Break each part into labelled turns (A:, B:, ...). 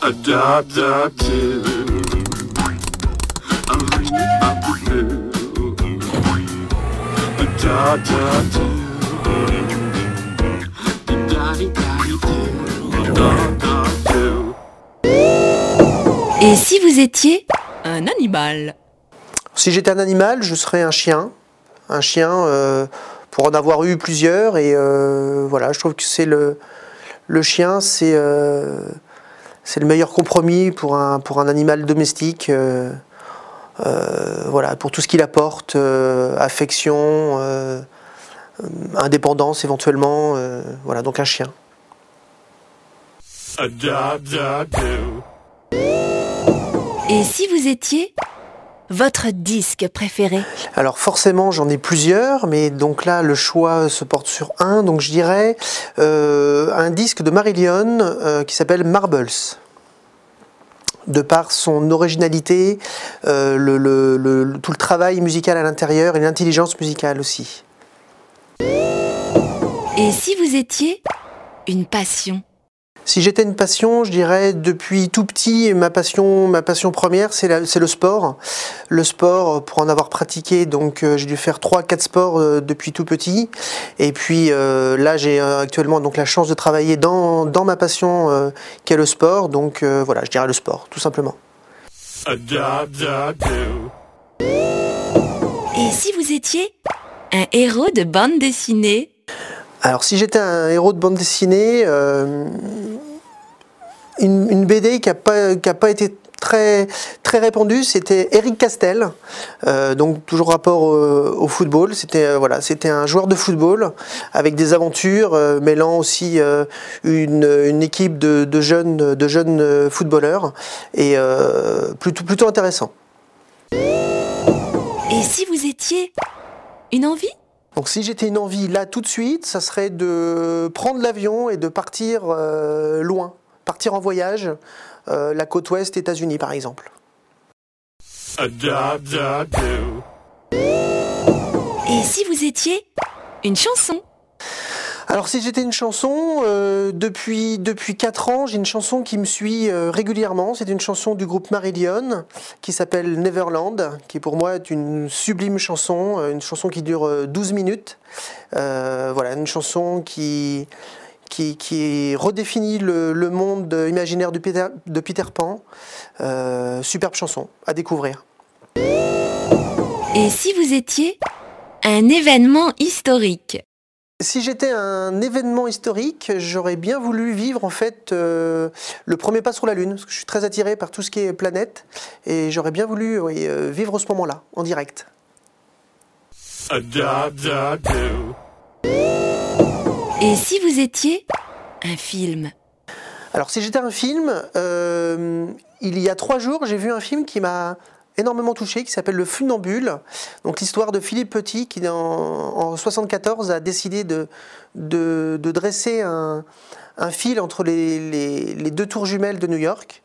A: Adopted.
B: Et si vous étiez un animal?
C: Si j'étais un animal, je serais un chien. Un chien, pour en avoir eu plusieurs. Et voilà, je trouve que c'est le chien, c'est le meilleur compromis pour un animal domestique. Voilà, pour tout ce qu'il apporte, affection, indépendance éventuellement. Voilà, donc un chien.
B: Et si vous étiez votre disque préféré?
C: Alors forcément j'en ai plusieurs, mais donc là le choix se porte sur un, donc je dirais un disque de Marillion qui s'appelle Marbles. De par son originalité, tout le travail musical à l'intérieur et l'intelligence musicale aussi.
B: Et si vous étiez une passion?
C: Si j'étais une passion, je dirais depuis tout petit, ma passion première, c'est le sport. Le sport, pour en avoir pratiqué, donc j'ai dû faire 3-4 sports depuis tout petit. Et puis là, j'ai actuellement donc la chance de travailler dans ma passion qui est le sport. Donc voilà, je dirais le sport, tout simplement.
B: Et si vous étiez un héros de bande dessinée?
C: Alors si j'étais un héros de bande dessinée, une BD qui a pas été très répandue, c'était Eric Castel, donc toujours rapport au football. C'était voilà, c'était un joueur de football avec des aventures, mêlant aussi une équipe de jeunes footballeurs, et plutôt intéressant.
B: Et si vous étiez une envie?
C: Donc si j'étais une envie là tout de suite, ça serait de prendre l'avion et de partir loin, partir en voyage, la côte ouest, États-Unis par exemple.
B: Et si vous étiez une chanson?
C: Alors si j'étais une chanson, depuis 4 ans, j'ai une chanson qui me suit régulièrement. C'est une chanson du groupe Marillion qui s'appelle Neverland, qui pour moi est une sublime chanson, une chanson qui dure 12 minutes. Voilà, une chanson qui redéfinit le monde imaginaire de Peter Pan. Superbe chanson à découvrir.
B: Et si vous étiez un événement historique?
C: Si j'étais un événement historique, j'aurais bien voulu vivre en fait le premier pas sur la Lune, parce que je suis très attiré par tout ce qui est planète, et j'aurais bien voulu vivre ce moment-là, en direct.
B: Et si vous étiez un film?
C: Alors si j'étais un film, il y a 3 jours, j'ai vu un film qui m'a énormément touché, qui s'appelle Le Funambule. Donc l'histoire de Philippe Petit qui en 1974 a décidé de dresser un fil entre les 2 tours jumelles de New York.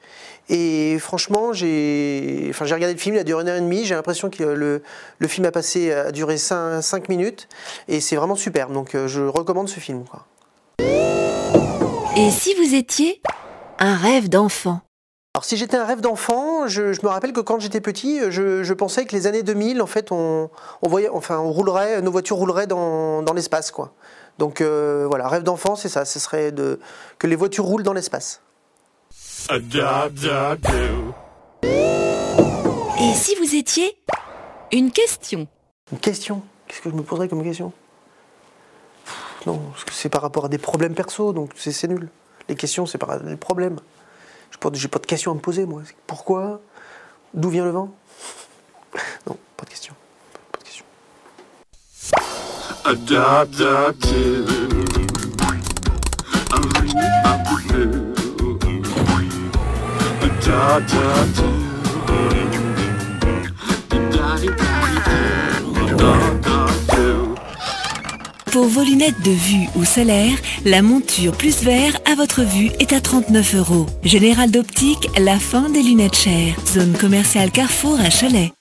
C: Et franchement, j'ai regardé le film, il a duré 1h30, j'ai l'impression que le film a duré 5 minutes, et c'est vraiment super, donc je recommande ce film, quoi.
B: Et si vous étiez un rêve d'enfant?
C: Alors si j'étais un rêve d'enfant, je me rappelle que quand j'étais petit, je pensais que les années 2000, en fait, nos voitures rouleraient dans l'espace, quoi. Donc voilà, rêve d'enfant, c'est ça, ce serait que les voitures roulent dans l'espace.
B: Et si vous étiez une question?
C: Une question? Qu'est-ce que je me poserais comme question? Non, parce que c'est par rapport à des problèmes perso, donc c'est nul. Les questions, c'est par rapport à des problèmes. J'ai pas de questions à me poser, moi. Pourquoi? D'où vient le vent? Non, pas de question. Pas de question.
B: Pour vos lunettes de vue ou solaire, la monture plus verre à votre vue est à 39 €. Général d'Optique, la fin des lunettes chères. Zone commerciale Carrefour à Cholet.